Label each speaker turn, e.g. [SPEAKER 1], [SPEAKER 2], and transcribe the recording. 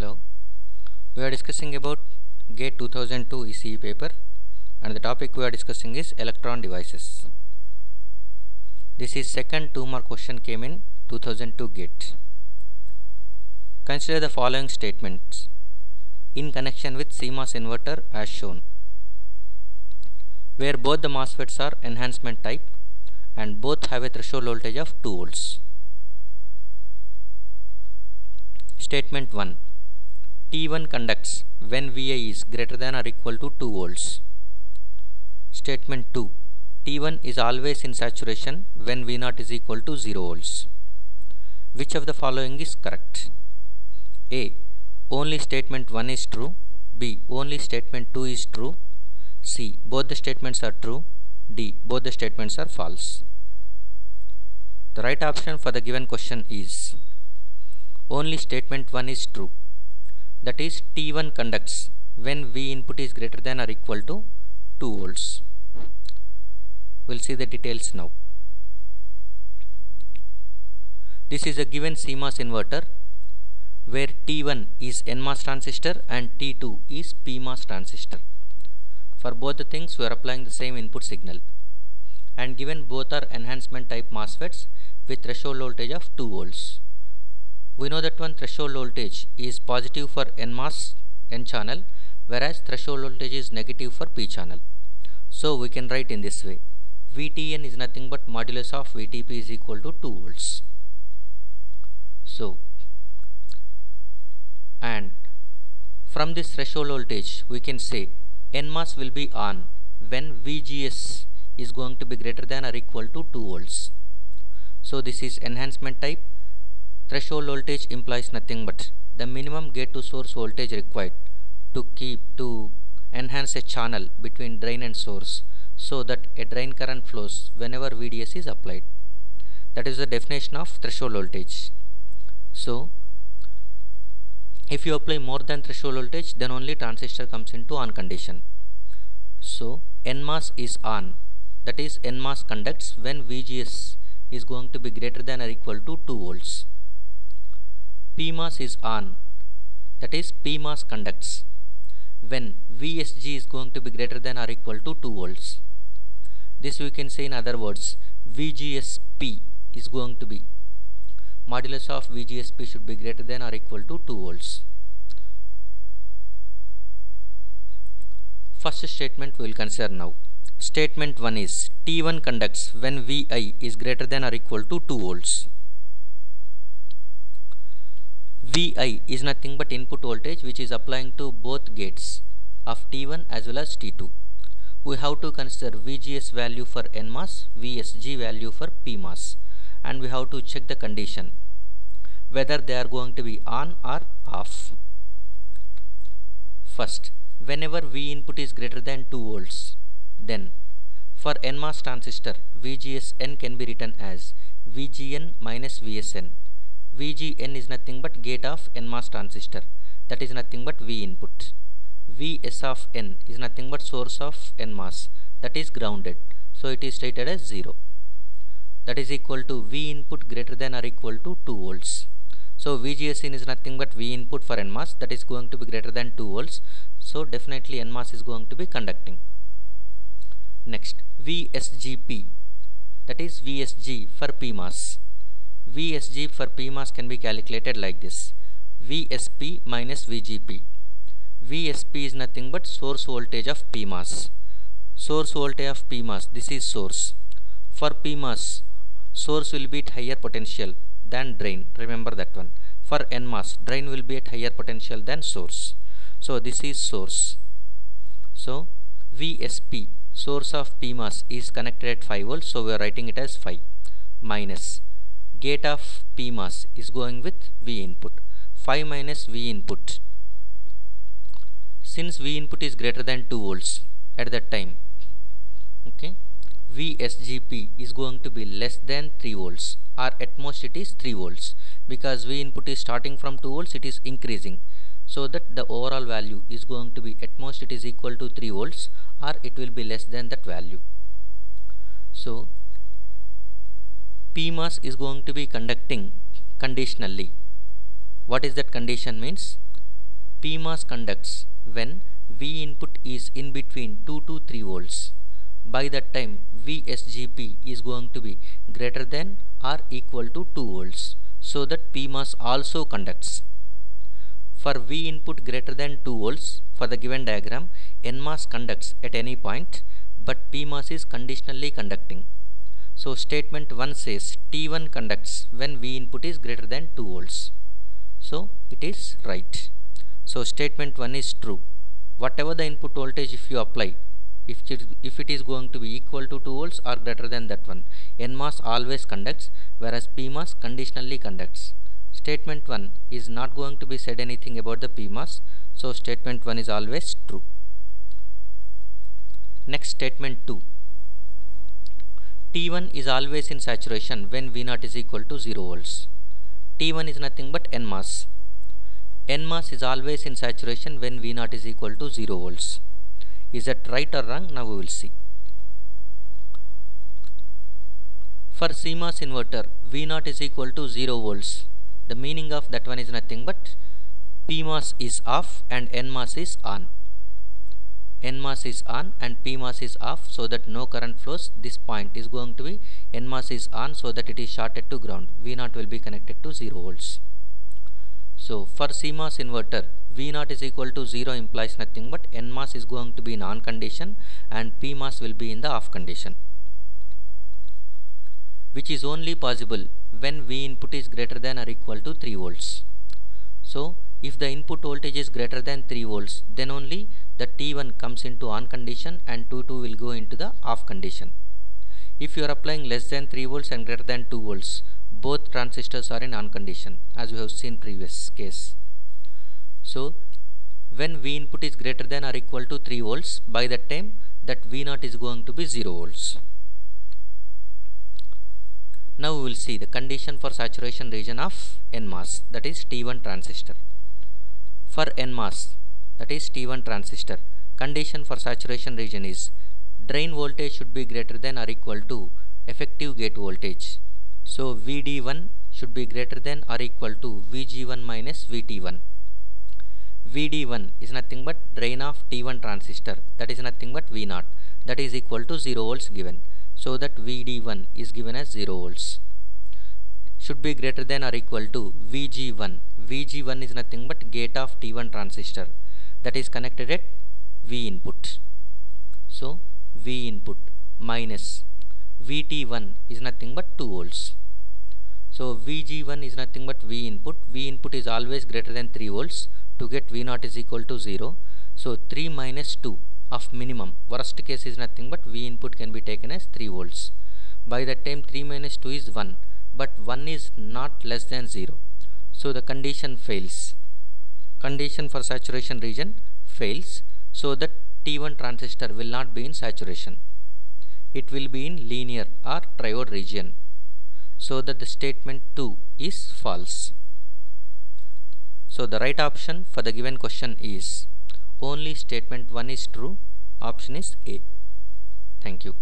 [SPEAKER 1] Hello, we are discussing about GATE 2002 ECE paper, and the topic we are discussing is electron devices. This is second 2-mark question came in 2002 GATE. Consider the following statements in connection with CMOS inverter as shown, where both the MOSFETs are enhancement type and both have a threshold voltage of 2 volts. Statement 1. T1 conducts when Vi is greater than or equal to 2 volts. Statement 2. T1 is always in saturation when V0 is equal to 0 volts. Which of the following is correct? A. Only statement 1 is true. B. Only statement 2 is true. C. Both the statements are true. D. Both the statements are false. The right option for the given question is only statement 1 is true. That is, T1 conducts when V input is greater than or equal to 2 volts. We'll see the details now. This is a given CMOS inverter where T1 is NMOS transistor and T2 is PMOS transistor. For both the things we are applying the same input signal, and given both are enhancement type MOSFETs with threshold voltage of 2 volts. We know that one threshold voltage is positive for NMOS N channel, whereas threshold voltage is negative for P channel. So we can write in this way: VTN is nothing but modulus of VTP is equal to 2 volts. So, and from this threshold voltage we can say NMOS will be on when VGS is going to be greater than or equal to 2 volts. So this is enhancement type. Threshold voltage implies nothing but the minimum gate to source voltage required to enhance a channel between drain and source, so that a drain current flows whenever VDS is applied. That is the definition of threshold voltage. So if you apply more than threshold voltage, then only transistor comes into on condition. So NMOS is on, that is NMOS conducts when VGS is going to be greater than or equal to 2 volts. PMOS is on, that is PMOS conducts when VSG is going to be greater than or equal to 2 volts. This we can say in other words, VGSP is going to be modulus of VGSP should be greater than or equal to 2 volts. First statement we will consider now. Statement 1 is T1 conducts when Vi is greater than or equal to 2 volts. Vi is nothing but input voltage which is applying to both gates of T1 as well as T2. We have to consider VGS value for NMOS, VSG value for PMOS, and we have to check the condition whether they are going to be on or off. First, whenever V input is greater than 2 volts, then for NMOS transistor VGSN can be written as VGN minus VSN. VGN is nothing but gate of NMOS transistor, that is nothing but V input. Vs of N is nothing but source of NMOS, that is grounded, so it is stated as 0. That is equal to V input greater than or equal to 2 volts. So VGSN is nothing but V input for NMOS, that is going to be greater than 2 volts. So definitely NMOS is going to be conducting. Next, VSGP, that is VSG for PMOS. VSG for PMOS can be calculated like this: VSP minus VGP. VSP is nothing but source voltage of PMOS. Source voltage of PMOS, this is source. For PMOS, source will be at higher potential than drain. Remember that one. For NMOS, drain will be at higher potential than source. So this is source. So VSP, source of PMOS, is connected at 5 volts. So we are writing it as 5 minus gate of PMOS is going with V input. 5 minus V input. Since V input is greater than 2 volts at that time, okay, VSGP is going to be less than 3 volts, or at most it is 3 volts, because V input is starting from 2 volts, it is increasing, so that the overall value is going to be at most it is equal to 3 volts, or it will be less than that value. So PMOS is going to be conducting conditionally. What is that condition means? PMOS conducts when V input is in between 2 to 3 volts. By that time VSGP is going to be greater than or equal to 2 volts, so that PMOS also conducts. For V input greater than 2 volts, for the given diagram, NMOS conducts at any point, but PMOS is conditionally conducting. So statement 1 says T1 conducts when V input is greater than 2 volts. So it is right. So statement 1 is true. Whatever the input voltage if you apply, if it is going to be equal to 2 volts or greater than that one, NMOS always conducts, whereas PMOS conditionally conducts. Statement 1 is not going to be said anything about the PMOS, so statement 1 is always true. Next, statement 2. T1 is always in saturation when V0 is equal to 0 volts. T1 is nothing but NMOS. NMOS is always in saturation when V0 is equal to 0 volts. Is that right or wrong? Now we will see. For CMOS inverter, V0 is equal to 0 volts. The meaning of that one is nothing but PMOS is off and NMOS is on. NMOS is on and PMOS is off, so that no current flows. This point is going to be NMOS is on, so that it is shorted to ground. V0 will be connected to 0 volts. So for CMOS inverter, V0 is equal to 0 implies nothing but NMOS is going to be in on condition and PMOS will be in the off condition, which is only possible when V input is greater than or equal to 3 volts. So if the input voltage is greater than 3 volts, then only the T1 comes into on condition and T2 will go into the off condition. If you are applying less than 3 volts and greater than 2 volts, both transistors are in on condition, as we have seen previous case. So when V input is greater than or equal to 3 volts, by that time that V0 is going to be 0 volts. Now we will see the condition for saturation region of NMOS, that is T1 transistor. For NMOS, that is T1 transistor, condition for saturation region is drain voltage should be greater than or equal to effective gate voltage. So VD1 should be greater than or equal to VG1 minus VT1. VD1 is nothing but drain of T1 transistor, that is nothing but V0, that is equal to 0 volts given. So that VD1 is given as 0 volts. Should be greater than or equal to VG1. VG1 is nothing but gate of T1 transistor, that is connected at V input. So V input minus VT1 is nothing but 2 volts. So VG1 is nothing but V input. V input is always greater than 3 volts. To get V0 is equal to 0. So 3 minus 2 of minimum, worst case is nothing but V input can be taken as 3 volts. By that time 3 minus 2 is 1, but 1 is not less than 0. So the condition fails. Condition for saturation region fails, so that T1 transistor will not be in saturation. It will be in linear or triode region, so that the statement 2 is false. So the right option for the given question is only statement 1 is true. Option is A. Thank you.